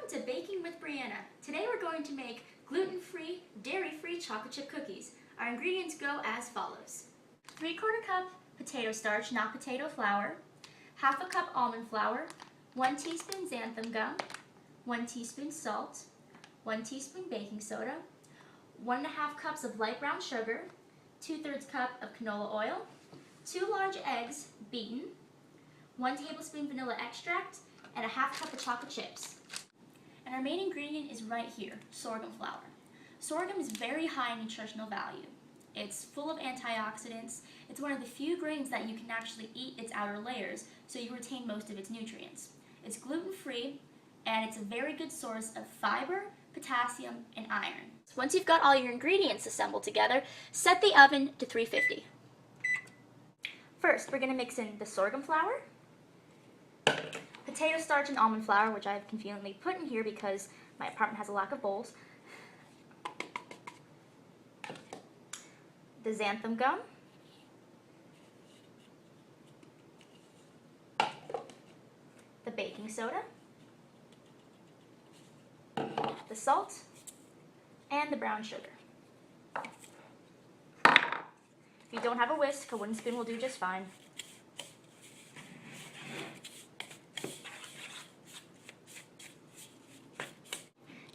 Welcome to Baking with Brianna. Today we're going to make gluten-free, dairy-free chocolate chip cookies. Our ingredients go as follows. 3/4 cup potato starch, not potato flour, 1/2 cup almond flour, 1 teaspoon xanthan gum, 1 teaspoon salt, 1 teaspoon baking soda, 1.5 cups of light brown sugar, 2/3 cup of canola oil, 2 large eggs beaten, 1 tablespoon vanilla extract, and 1/2 cup of chocolate chips. And our main ingredient is right here, sorghum flour. Sorghum is very high in nutritional value. It's full of antioxidants. It's one of the few grains that you can actually eat its outer layers, so you retain most of its nutrients. It's gluten-free, and it's a very good source of fiber, potassium, and iron. Once you've got all your ingredients assembled together, set the oven to 350. First, we're going to mix in the sorghum flour, potato starch and almond flour, which I've conveniently put in here because my apartment has a lack of bowls, the xanthan gum, the baking soda, the salt, and the brown sugar. If you don't have a whisk, a wooden spoon will do just fine.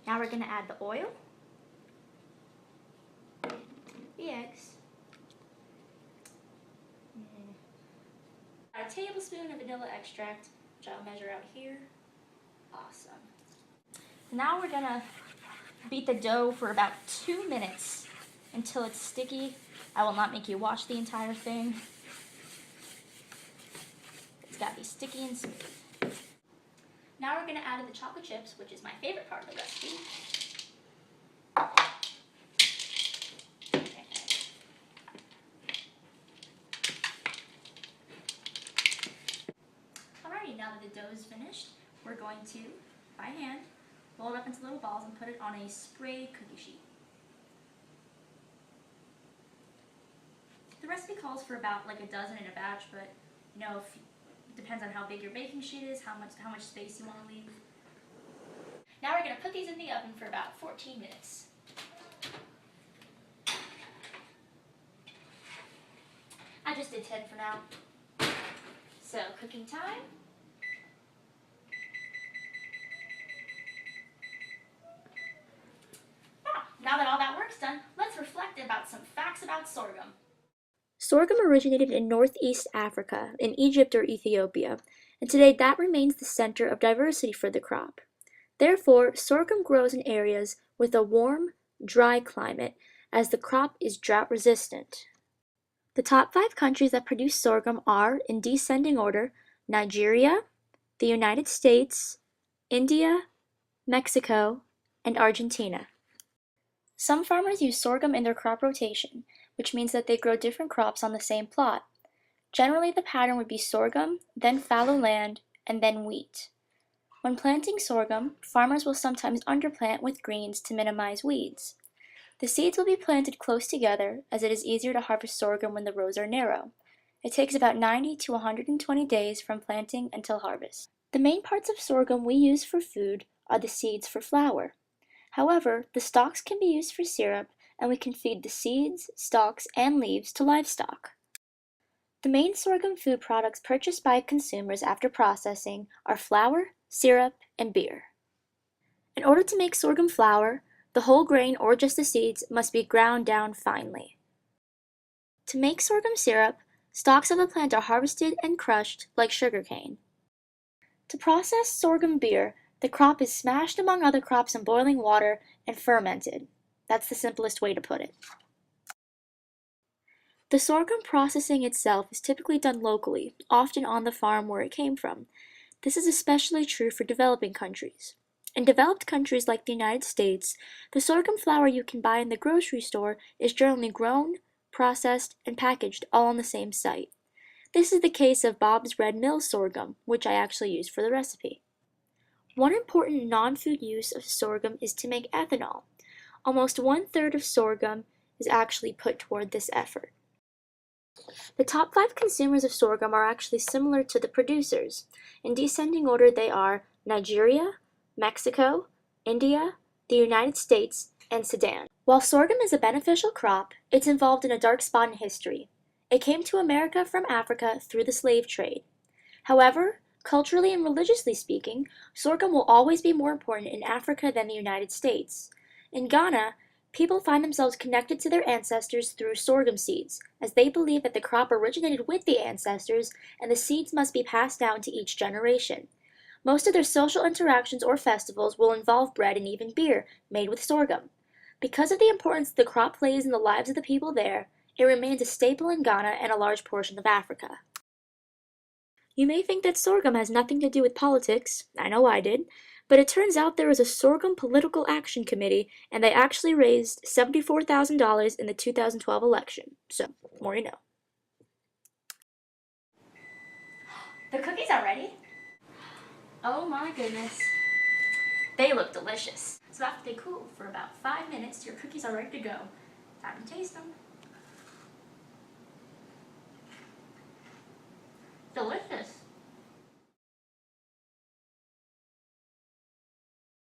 Now we're going to add the oil, the eggs, add a tablespoon of vanilla extract, which I'll measure out here. Awesome. Now we're going to beat the dough for about 2 minutes until it's sticky. I will not make you wash the entire thing. It's got to be sticky and smooth. Now we're going to add in the chocolate chips, which is my favorite part of the recipe. Alrighty, now that the dough is finished, we're going to, by hand, roll it up into little balls and put it on a sprayed cookie sheet. The recipe calls for about like a dozen in a batch, but you know, it depends on how big your baking sheet is, how much space you want to leave. Now we're going to put these in the oven for about 14 minutes. I just did 10 for now. So, cooking time. Now that all that work's done, let's reflect about some facts about sorghum. Sorghum originated in northeast Africa, in Egypt or Ethiopia, and today that remains the center of diversity for the crop. Therefore, sorghum grows in areas with a warm, dry climate, as the crop is drought-resistant. The top 5 countries that produce sorghum are, in descending order, Nigeria, the United States, India, Mexico, and Argentina. Some farmers use sorghum in their crop rotation, which means that they grow different crops on the same plot. Generally, the pattern would be sorghum, then fallow land, and then wheat. When planting sorghum, farmers will sometimes underplant with greens to minimize weeds. The seeds will be planted close together, as it is easier to harvest sorghum when the rows are narrow. It takes about 90 to 120 days from planting until harvest. The main parts of sorghum we use for food are the seeds for flour. However, the stalks can be used for syrup, and we can feed the seeds, stalks, and leaves to livestock. The main sorghum food products purchased by consumers after processing are flour, syrup, and beer. In order to make sorghum flour, the whole grain or just the seeds must be ground down finely. To make sorghum syrup, stalks of the plant are harvested and crushed like sugarcane. To process sorghum beer, the crop is smashed among other crops in boiling water and fermented. That's the simplest way to put it. The sorghum processing itself is typically done locally, often on the farm where it came from. This is especially true for developing countries. In developed countries like the United States, the sorghum flour you can buy in the grocery store is generally grown, processed, and packaged all on the same site. This is the case of Bob's Red Mill sorghum, which I actually used for the recipe. One important non-food use of sorghum is to make ethanol. Almost 1/3 of sorghum is actually put toward this effort. The top 5 consumers of sorghum are actually similar to the producers. In descending order, they are Nigeria, Mexico, India, the United States, and Sudan. While sorghum is a beneficial crop, it's involved in a dark spot in history. It came to America from Africa through the slave trade. However, culturally and religiously speaking, sorghum will always be more important in Africa than the United States. In Ghana, people find themselves connected to their ancestors through sorghum seeds, as they believe that the crop originated with the ancestors and the seeds must be passed down to each generation. Most of their social interactions or festivals will involve bread and even beer made with sorghum. Because of the importance the crop plays in the lives of the people there, it remains a staple in Ghana and a large portion of Africa. You may think that sorghum has nothing to do with politics, I know I did, but it turns out there was a Sorghum Political Action Committee and they actually raised $74,000 in the 2012 election. So, more you know. The cookies are ready. Oh my goodness. They look delicious. So after they cool for about 5 minutes, your cookies are ready to go. Time to taste them.